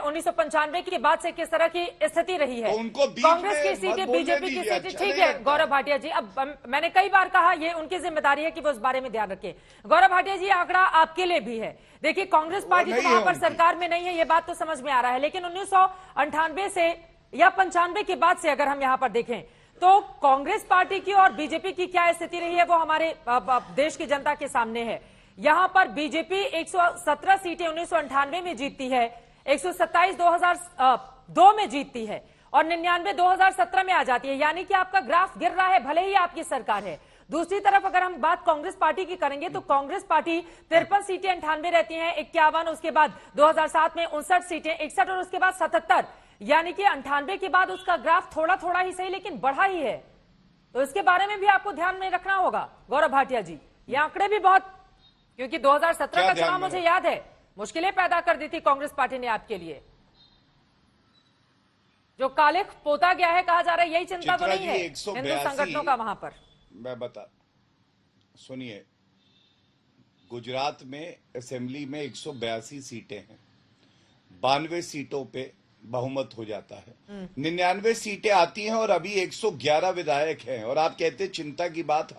1995 के बाद से किस तरह की स्थिति रही है। तो उनको कांग्रेस की सीटें, बीजेपी की सीटें, ठीक है गौरव भाटिया जी, अब मैंने कई बार कहा ये उनकी जिम्मेदारी है कि वो इस बारे में ध्यान रखें। गौरव भाटिया जी, आंकड़ा आपके लिए भी है। देखिए, कांग्रेस पार्टी तो वहां पर सरकार में नहीं है, ये बात तो समझ में आ रहा है, लेकिन 1998 से या 95 के बाद से अगर हम यहाँ पर देखें तो कांग्रेस पार्टी की और बीजेपी की क्या स्थिति रही है वो हमारे देश की जनता के सामने है। यहां पर बीजेपी 117 सीटें 1998 में जीतती है, 127 2002 में जीतती है और 99 2017 में आ जाती है, यानी कि आपका ग्राफ गिर रहा है भले ही आपकी सरकार है। दूसरी तरफ अगर हम बात कांग्रेस पार्टी की करेंगे तो कांग्रेस पार्टी 53 सीटें 98 रहती हैं, 51, उसके बाद 2007 में 59 सीटें, 61 और उसके बाद 77, यानी कि 98 के बाद उसका ग्राफ थोड़ा थोड़ा ही सही लेकिन बढ़ा ही है। तो इसके बारे में भी आपको ध्यान में रखना होगा गौरव भाटिया जी। ये आंकड़े भी बहुत, क्योंकि 2017 का चुनाव मुझे याद है, मुश्किलें पैदा कर दी थी कांग्रेस पार्टी ने आपके लिए। जो काले पोता गया है कहा जा रहा है, यही चिंता तो नहीं है हिंदू संगठनों का वहां पर। मैं बता, सुनिए, गुजरात में असेंबली में 182 सीटें हैं, 92 सीटों पे बहुमत हो जाता है, 99 सीटें आती हैं और अभी 111 विधायक हैं। और आप कहते हैं चिंता की बात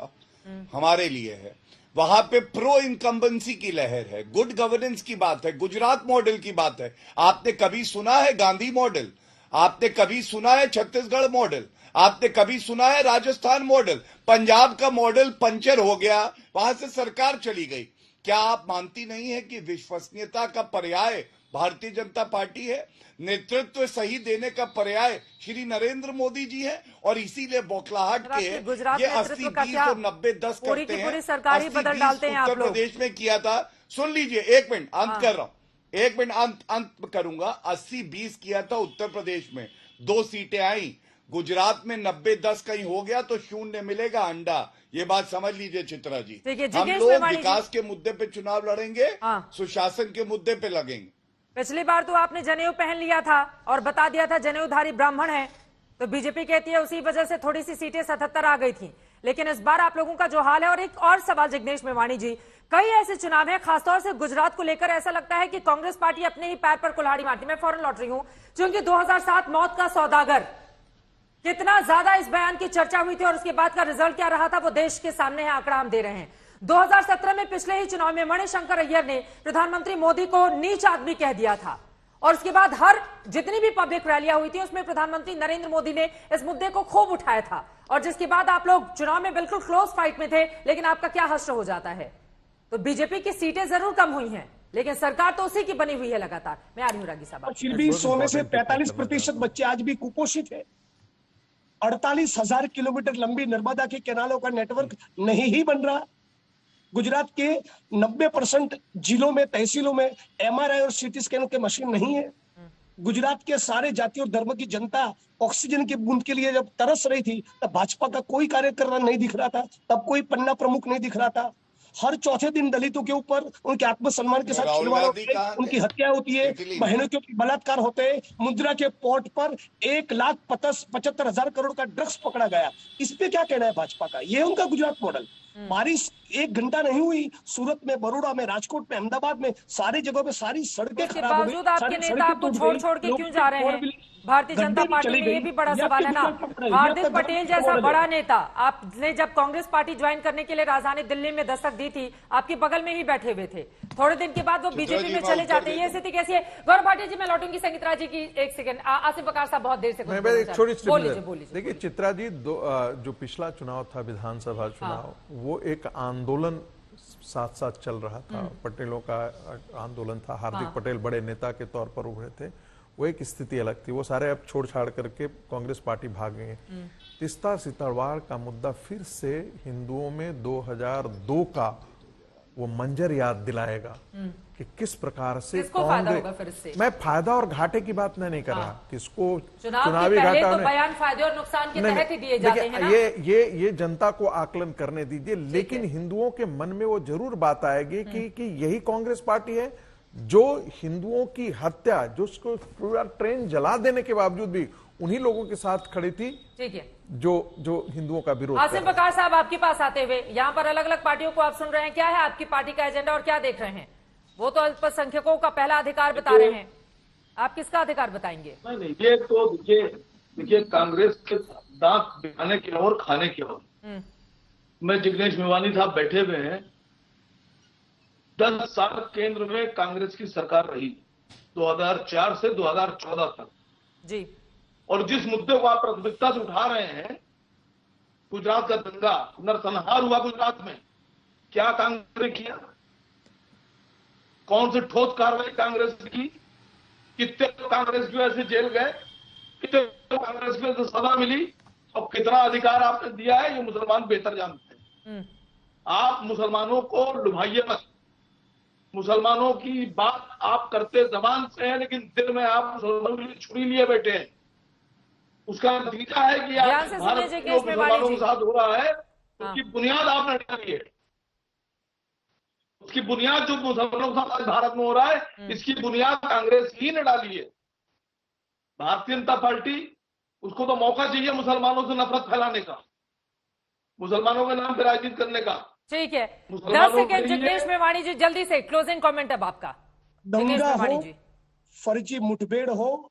हमारे लिए है, वहां पे प्रो इनकम्बेंसी की लहर है, गुड गवर्नेंस की बात है, गुजरात मॉडल की बात है। आपने कभी सुना है गांधी मॉडल? आपने कभी सुना है छत्तीसगढ़ मॉडल? आपने कभी सुना है राजस्थान मॉडल? पंजाब का मॉडल पंचर हो गया, वहां से सरकार चली गई। क्या आप मानती नहीं है कि विश्वसनीयता का पर्याय भारतीय जनता पार्टी है? नेतृत्व सही देने का पर्याय श्री नरेंद्र मोदी जी है। और इसीलिए बौखलाहट के ये 80-20 और 90-10 करते हैं, पूरी सरकार ही बदल डालते हैं आप लोग। उत्तर प्रदेश में किया था, सुन लीजिए, एक मिनट अंत कर रहा हूं, एक मिनट अंत करूंगा। 80-20 किया था उत्तर प्रदेश में, 2 सीटें आई। गुजरात में 90-10 कहीं हो गया तो शून्य मिलेगा अंडा। ये बात समझ लीजिए चित्रा जी। हम लोग विकास के मुद्दे पे चुनाव लड़ेंगे, सुशासन के मुद्दे पे लगेंगे। पिछली बार तो आपने जनेऊ पहन लिया था और बता दिया था जनेऊधारी ब्राह्मण है, तो बीजेपी कहती है उसी वजह से थोड़ी सी सीटें 77 आ गई थी। लेकिन इस बार आप लोगों का जो हाल है, और एक और सवाल जिग्नेश मेवाणी जी, कई ऐसे चुनाव हैं खासतौर से गुजरात को लेकर ऐसा लगता है कि कांग्रेस पार्टी अपने ही पैर पर कुल्हाड़ी मारती। मैं फौरन लौट रही हूं, क्योंकि 2007 मौत का सौदागर, कितना ज्यादा इस बयान की चर्चा हुई थी और उसके बाद का रिजल्ट क्या रहा था वो देश के सामने है, आंकड़ा हम दे रहे हैं। 2017 में पिछले ही चुनाव में मणिशंकर अय्यर ने प्रधानमंत्री मोदी को नीच आदमी कह दिया था और उसके बाद हर जितनी भी पब्लिक रैलियां हुई थी उसमें प्रधानमंत्री नरेंद्र मोदी ने इस मुद्दे को खूब उठाया था। और जिसके बाद आप लोग चुनाव में बिल्कुल क्लोज फाइट में थे, लेकिन आपका क्या हश्र हो जाता है। तो बीजेपी की सीटें जरूर कम हुई हैं, लेकिन सरकार तो उसी की बनी हुई है लगातार। मैं आ रही हूं रागी साहब। फिर भी 100 में से 45% बच्चे आज भी कुपोषित है। 48,000 किलोमीटर लंबी नर्मदा की कैनालों का नेटवर्क नहीं ही बन रहा। गुजरात के 90% जिलों में, तहसीलों में MRI और CT स्कैन के मशीन नहीं है। गुजरात के सारे जाति और धर्म की जनता ऑक्सीजन की बूंद के लिए जब तरस रही थी, तब भाजपा का कोई कार्यकर्ता नहीं दिख रहा था, तब कोई पन्ना प्रमुख नहीं दिख रहा था। हर चौथे दिन दलितों के ऊपर, उनके आत्मसम्मान के साथ खिलवाड़ होती है, उनकी हत्या होती है, बहनों के बलात्कार होते हैं। मुद्रा के पोर्ट पर 1,75,000 करोड़ का ड्रग्स पकड़ा गया। इस पे क्या कहना है भाजपा का? ये उनका गुजरात मॉडल। बारिश 1 घंटा नहीं हुई, सूरत में, बड़ौदा में, राजकोट में, अहमदाबाद में, सारी जगहों पे सारी सड़कें खराब हो गई। आपके नेता आपको छोड़ के क्यों जा रहे हैं? भारतीय जनता पार्टी में ये भी बड़ा सवाल है ना। हार्दिक पटेल जैसा बड़ा नेता, आपने जब कांग्रेस पार्टी ज्वाइन करने के लिए राजधानी दिल्ली में दस्तक दी थी, आपके बगल में ही बैठे हुए थे, थोड़े दिन के बाद वो बीजेपी में चले जाते हैं। ये स्थिति कैसी है? गौरव भाटिया जी, मैं लौटूंगी संगीता जी की। एक सेकंड, आसिफ बकार साहब बहुत देर से बोलिए। देखिए चित्रा जी, जो पिछला चुनाव था विधानसभा चुनाव, वो एक आंदोलन साथ साथ चल रहा था, पटेलों का आंदोलन था। हार्दिक पटेल बड़े नेता के तौर पर उभरे थे, वो एक स्थिति अलग थी। वो सारे अब छोड़ छाड़ करके कांग्रेस पार्टी भाग गए। तीस्ता सीताड़वाड़ का मुद्दा फिर से हिंदुओं में 2002 का वो मंजर याद दिलाएगा कि किस प्रकार से कांग्रेस। मैं फायदा और घाटे की बात मैं नहीं कर रहा, किसको चुनावी घाटा तो बयान फायदे और नुकसान के तहत ही दिए जाते हैं ना? ये जनता को आकलन करने दीजिए, लेकिन हिंदुओं के मन में वो जरूर बात आएगी कि यही कांग्रेस पार्टी है जो हिंदुओं की हत्या, जो उसको पूरा ट्रेन जला देने के बावजूद भी उन्हीं लोगों के साथ खड़ी थी, ठीक है, जो हिंदुओं का विरोध। आसिफ बकार साहब, आपके पास आते हुए, यहाँ पर अलग अलग पार्टियों को आप सुन रहे हैं, क्या है आपकी पार्टी का एजेंडा और क्या देख रहे हैं? वो तो अल्पसंख्यकों का पहला अधिकार बता रहे हैं, आप किसका अधिकार बताएंगे? नहीं, ये तो देखिए कांग्रेस के दांत दिखाने की और खाने की और। मैं जिग्नेश मेवानी साहब बैठे हुए हैं, 10 साल केंद्र में कांग्रेस की सरकार रही, 2004 से 2014 तक जी। और जिस मुद्दे को आप प्राथमिकता से उठा रहे हैं, गुजरात का दंगा, नरसंहार हुआ गुजरात में, क्या कांग्रेस ने किया? कौन सी ठोस कार्रवाई कांग्रेस की? कितने कांग्रेस की वजह से जेल गए, कितने कांग्रेस की वजह से सजा मिली, और कितना अधिकार आपने दिया है ये मुसलमान बेहतर जानते हैं। आप मुसलमानों को लुभाइए मत। मुसलमानों की बात आप करते जबान से है, लेकिन दिल में आप मुसलमानों के लिए छुरी लिए बैठे हैं। उसका नतीजा है कि आप भारत में जो मुसलमानों के साथ हो रहा है उसकी बुनियाद आपने डाली है। उसकी बुनियाद जो मुसलमानों के साथ आज भारत में हो रहा है, इसकी बुनियाद कांग्रेस ही ने डाली है। भारतीय जनता पार्टी, उसको तो मौका चाहिए मुसलमानों से नफरत फैलाने का, मुसलमानों के नाम पर राजनीति करने का। ठीक है, 10 सेकेंड जिग्नेश मेवानी जी, जल्दी से क्लोजिंग कमेंट अब आपका। दंगा हो, फर्जी मुठभेड़ हो,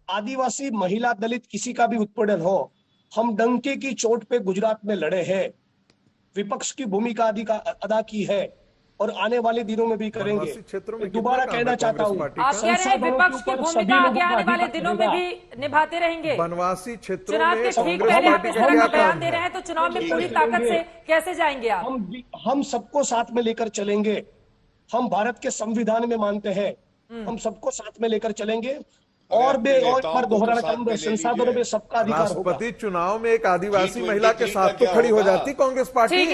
आदिवासी महिला दलित किसी का भी उत्पीड़न हो, हम डंके की चोट पे गुजरात में लड़े हैं, विपक्ष की भूमिका अदा की है और आने वाले दिनों में भी करेंगे। दोबारा कहना चाहता हूँ, आप कह रहे हैं विपक्ष की भूमिका आगे आने वाले दिनों में भी निभाते रहेंगे। वनवासी क्षेत्रों चुनाव के में ठीक कांग्रेस पहले आप पार्टी इस का तरह क्या का बयान काम दे है? रहे हैं, तो चुनाव में पूरी ताकत से कैसे जाएंगे आप? हम सबको साथ में लेकर चलेंगे। हम भारत के संविधान में मानते हैं, हम सबको साथ में लेकर चलेंगे। और भी और पर दोहराना चाहूंगा, संसाधनों में सबका अधिकार होगा। राष्ट्रपति चुनाव में एक आदिवासी महिला के साथ तो खड़ी हो जाती कांग्रेस पार्टी।